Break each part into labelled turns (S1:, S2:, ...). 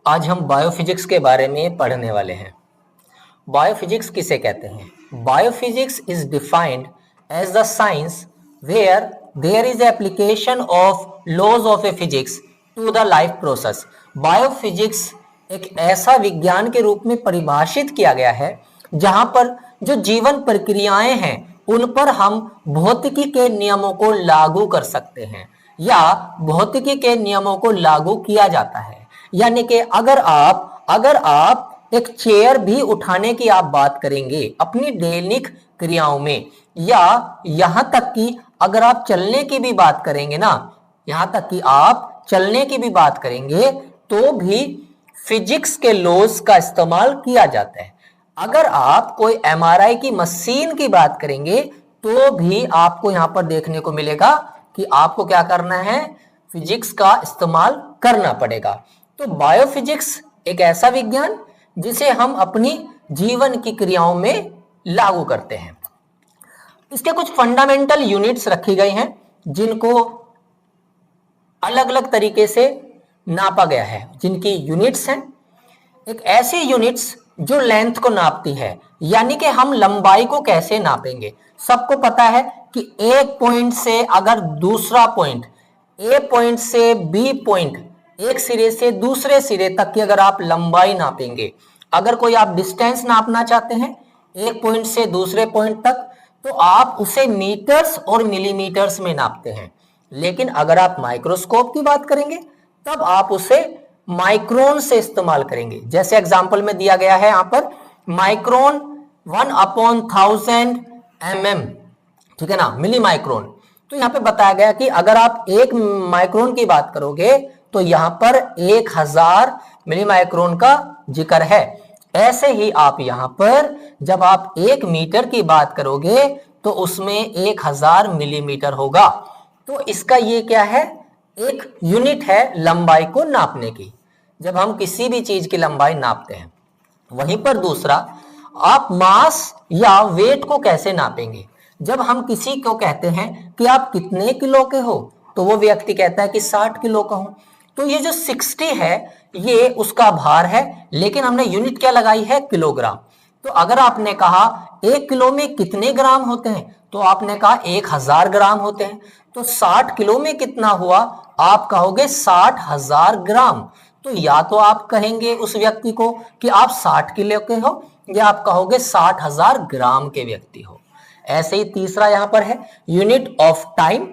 S1: आज हम बायोफिजिक्स के बारे में पढ़ने वाले हैं। बायोफिजिक्स किसे कहते हैं? Biophysics is defined as the science where there is application of laws of a physics to the life process. Biophysics एक ऐसा विज्ञान के रूप में परिभाषित किया गया है जहां पर जो जीवन प्रक्रियाएं हैं उन पर हम भौतिकी के नियमों को लागू कर सकते हैं या भौतिकी के नियमों को लागू किया जाता है। यानी कि अगर आप एक चेयर भी उठाने की आप बात करेंगे अपनी दैनिक क्रियाओं में, या यहां तक कि अगर आप चलने की भी बात करेंगे ना, यहां तक कि आप चलने की भी बात करेंगे तो भी फिजिक्स के लॉज का इस्तेमाल किया जाता है। अगर आप कोई एमआरआई की मशीन की बात करेंगे तो भी आपको यहां पर देखने को मिलेगा कि आपको क्या करना है, फिजिक्स का इस्तेमाल करना पड़ेगा। तो बायोफिजिक्स एक ऐसा विज्ञान जिसे हम अपनी जीवन की क्रियाओं में लागू करते हैं। इसके कुछ फंडामेंटल यूनिट्स रखी गई हैं जिनको अलग अलग तरीके से नापा गया है। जिनकी यूनिट्स हैं, एक ऐसी यूनिट्स जो लेंथ को नापती है, यानी कि हम लंबाई को कैसे नापेंगे। सबको पता है कि एक पॉइंट से अगर दूसरा पॉइंट, ए पॉइंट से बी पॉइंट, एक सिरे से दूसरे सिरे तक की अगर आप लंबाई नापेंगे, अगर कोई आप डिस्टेंस नापना चाहते हैं एक पॉइंट से दूसरे पॉइंट तक, तो आप उसे मीटर्स और मिलीमीटर्स में नापते हैं। लेकिन अगर आप माइक्रोस्कोप की बात करेंगे तब आप उसे माइक्रोन से इस्तेमाल करेंगे। जैसे एग्जांपल में दिया गया है यहां पर माइक्रोन 1/1000 mm, ठीक है ना, मिली माइक्रोन। तो यहां पे बताया गया कि अगर आप एक माइक्रोन की बात करोगे तो यहां पर 1000 मिली माइक्रोन का जिक्र है। ऐसे ही आप यहां पर जब आप एक मीटर की बात करोगे तो उसमें 1000 मिलीमीटर होगा। तो इसका ये क्या है, एक यूनिट है लंबाई को नापने की, जब हम किसी भी चीज की लंबाई नापते हैं। वहीं पर दूसरा, आप मास या वेट को कैसे नापेंगे। जब हम किसी को कहते हैं कि आप कितने किलो के हो तो वो व्यक्ति कहता है कि 60 किलो का हूं। तो ये जो 60 है ये उसका भार है, लेकिन हमने यूनिट क्या लगाई है, किलोग्राम। तो अगर आपने कहा 1 किलो में कितने ग्राम होते हैं तो आपने कहा 1000 ग्राम होते हैं। तो 60 किलो में कितना हुआ, आप कहोगे 60,000 ग्राम। तो या तो आप कहेंगे उस व्यक्ति को कि आप 60 किलो के हो, या आप कहोगे 60,000 ग्राम के व्यक्ति हो। ऐसे ही तीसरा यहां पर है यूनिट ऑफ टाइम।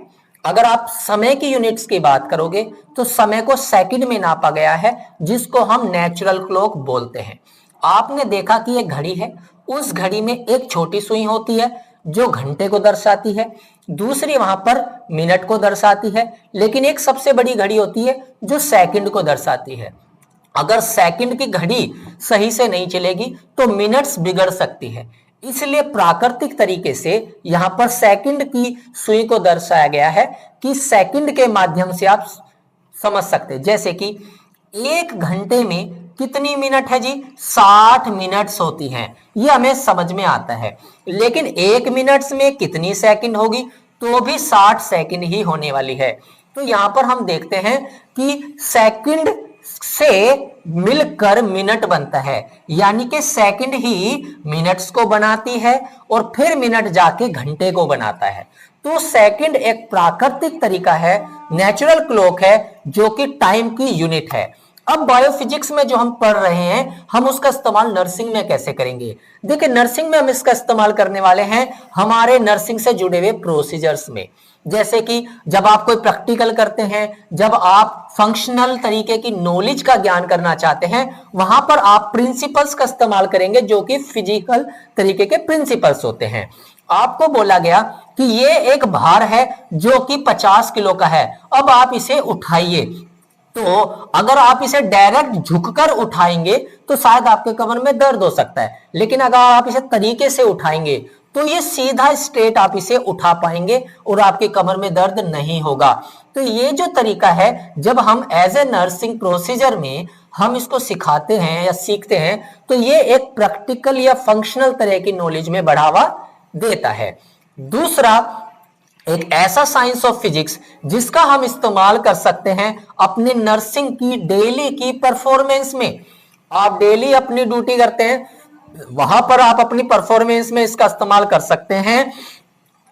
S1: अगर आप समय की यूनिट्स की बात करोगे तो समय को सेकंड में नापा गया है, जिसको हम नेचुरल क्लॉक बोलते हैं। आपने देखा कि एक घड़ी है, उस घड़ी में एक छोटी सुई होती है जो घंटे को दर्शाती है, दूसरी वहां पर मिनट को दर्शाती है, लेकिन एक सबसे बड़ी घड़ी होती है जो सेकंड को दर्शाती है। अगर सेकंड की घड़ी सही से नहीं चलेगी तो मिनट्स बिगड़ सकती है। इसलिए प्राकृतिक तरीके से यहां पर सेकंड की सुई को दर्शाया गया है कि सेकंड के माध्यम से आप समझ सकते हैं। जैसे कि एक घंटे में कितनी मिनट है जी, 60 मिनट्स होती हैं, ये हमें समझ में आता है। लेकिन एक मिनट्स में कितनी सेकंड होगी, तो भी 60 सेकंड ही होने वाली है। तो यहां पर हम देखते हैं कि सेकंड से मिलकर मिनट बनता है, यानी कि सेकंड ही मिनट्स को बनाती है और फिर मिनट जाके घंटे को बनाता है। तो सेकंड एक प्राकृतिक तरीका है, नेचुरल क्लॉक है, जो कि टाइम की यूनिट है। अब बायोफिजिक्स में जो हम पढ़ रहे हैं, हम उसका इस्तेमाल नर्सिंग में कैसे करेंगे। देखिए, नर्सिंग में हम इसका इस्तेमाल करने वाले हैं हमारे नर्सिंग से जुड़े हुए प्रोसीजर्स में। जैसे कि जब आप कोई प्रैक्टिकल करते हैं, जब आप फंक्शनल तरीके की नॉलेज का ज्ञान करना चाहते हैं, वहां पर आप प्रिंसिपल्स का इस्तेमाल करेंगे जो कि फिजिकल तरीके के प्रिंसिपल्स होते हैं। आपको बोला गया कि ये एक भार है जो कि 50 किलो का है, अब आप इसे उठाइए। तो अगर आप इसे डायरेक्ट झुककर उठाएंगे तो शायद आपके कमर में दर्द हो सकता है, लेकिन अगर आप इसे तरीके से उठाएंगे तो ये सीधा स्ट्रेट आप इसे उठा पाएंगे और आपकी कमर में दर्द नहीं होगा। तो ये जो तरीका है, जब हम एज ए नर्सिंग प्रोसीजर में हम इसको सिखाते हैं या सीखते हैं, तो ये एक प्रैक्टिकल या फंक्शनल तरह की नॉलेज में बढ़ावा देता है। दूसरा, एक ऐसा साइंस ऑफ फिजिक्स जिसका हम इस्तेमाल कर सकते हैं अपने नर्सिंग की डेली की परफॉर्मेंस में। आप डेली अपनी ड्यूटी करते हैं, वहां पर आप अपनी परफॉर्मेंस में इसका इस्तेमाल कर सकते हैं।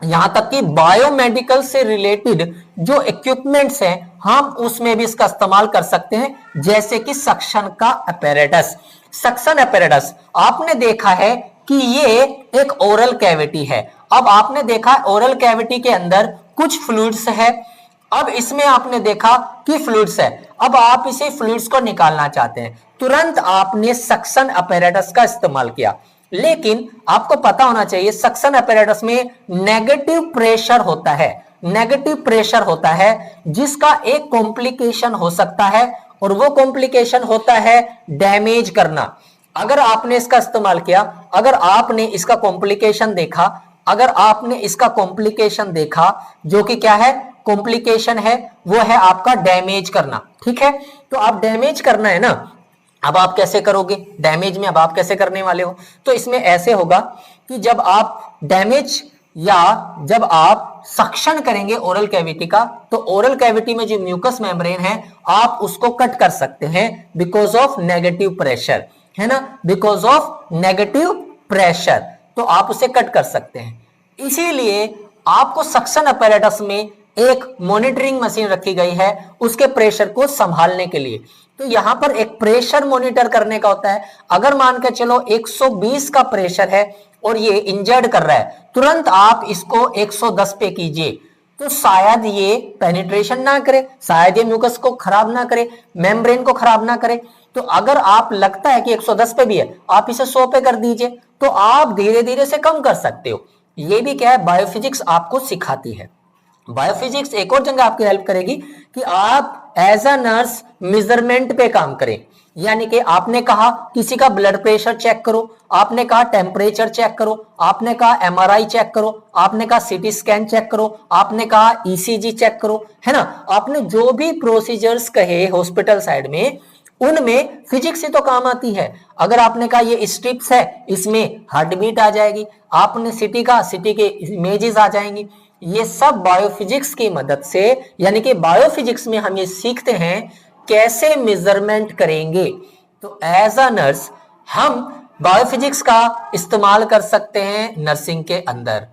S1: यहां तक कि बायोमेडिकल से रिलेटेड जो इक्विपमेंट्स हैं हम उसमें भी इसका इस्तेमाल कर सकते हैं, जैसे कि सक्शन का अपैरेटस। सक्शन अपैरेटस आपने देखा है कि ये एक ओरल कैविटी है। अब आपने देखा ओरल कैविटी के अंदर कुछ फ्लूइड्स है, अब इसमें आपने देखा कि फ्लूइड्स है, अब आप इसे फ्लूइड्स को निकालना चाहते हैं, तुरंत आपने सक्शन अपैरेटस का इस्तेमाल किया। लेकिन आपको पता होना चाहिए सक्शन अपैरेटस में नेगेटिव प्रेशर होता है, नेगेटिव प्रेशर होता है जिसका एक कॉम्प्लिकेशन हो सकता है, और वो कॉम्प्लिकेशन होता है डैमेज करना। अगर आपने इसका इस्तेमाल किया, अगर आपने इसका कॉम्प्लिकेशन देखा, अगर आपने इसका कॉम्प्लिकेशन देखा, जो कि क्या है कॉम्प्लिकेशन है, वो है आपका डैमेज करना। ठीक है, तो आप डैमेज करना है ना, अब आप कैसे करोगे डैमेज में, अब आप कैसे करने वाले हो, तो इसमें ऐसे होगा कि जब आप डैमेज या जब आप सक्शन करेंगे ओरल कैविटी का, तो ओरल कैविटी में जो म्यूकस मेम्ब्रेन है आप उसको कट कर सकते हैं बिकॉज ऑफ नेगेटिव प्रेशर, है ना, बिकॉज ऑफ नेगेटिव प्रेशर, तो आप उसे कट कर सकते हैं। इसीलिए आपको सक्शन अपैरेटस में एक मॉनिटरिंग मशीन रखी गई है उसके प्रेशर को संभालने के लिए। तो यहां पर एक प्रेशर मॉनिटर करने का होता है। अगर मान के चलो 120 का प्रेशर है और ये इंजर्ड कर रहा है, तुरंत आप इसको 110 पे कीजिए, तो शायद ये पेनिट्रेशन ना करे, शायद ये म्यूकस को खराब ना करे, मेम्ब्रेन को खराब ना करे। तो अगर आप लगता है कि 110 पे भी है, आप इसे 100 पे कर दीजिए, तो आप धीरे धीरे से कम कर सकते हो। ये भी क्या है बायोफिजिक्स आपको सिखाती है। बायोफिजिक्स एक और जगह आपकी हेल्प करेगी कि आप एज अ नर्स मेजरमेंट पे काम करें। यानी कि आपने कहा किसी का ब्लड प्रेशर चेक करो, आपने कहा टेम्परेचर चेक करो, आपने कहा एमआरआई चेक करो, आपने कहा सीटी स्कैन चेक करो, आपने कहा ईसीजी चेक करो, है ना, आपने जो भी प्रोसीजर्स कहे हॉस्पिटल साइड में, उनमें फिजिक्स ही तो काम आती है। अगर आपने कहा ये स्ट्रिप्स है, इसमें हार्ट बीट आ जाएगी, आपने सिटी का, सिटी के इमेजेस आ जाएंगी। ये सब बायोफिजिक्स की मदद से, यानी कि बायोफिजिक्स में हम ये सीखते हैं कैसे मेजरमेंट करेंगे। तो एज अ नर्स हम बायोफिजिक्स का इस्तेमाल कर सकते हैं नर्सिंग के अंदर।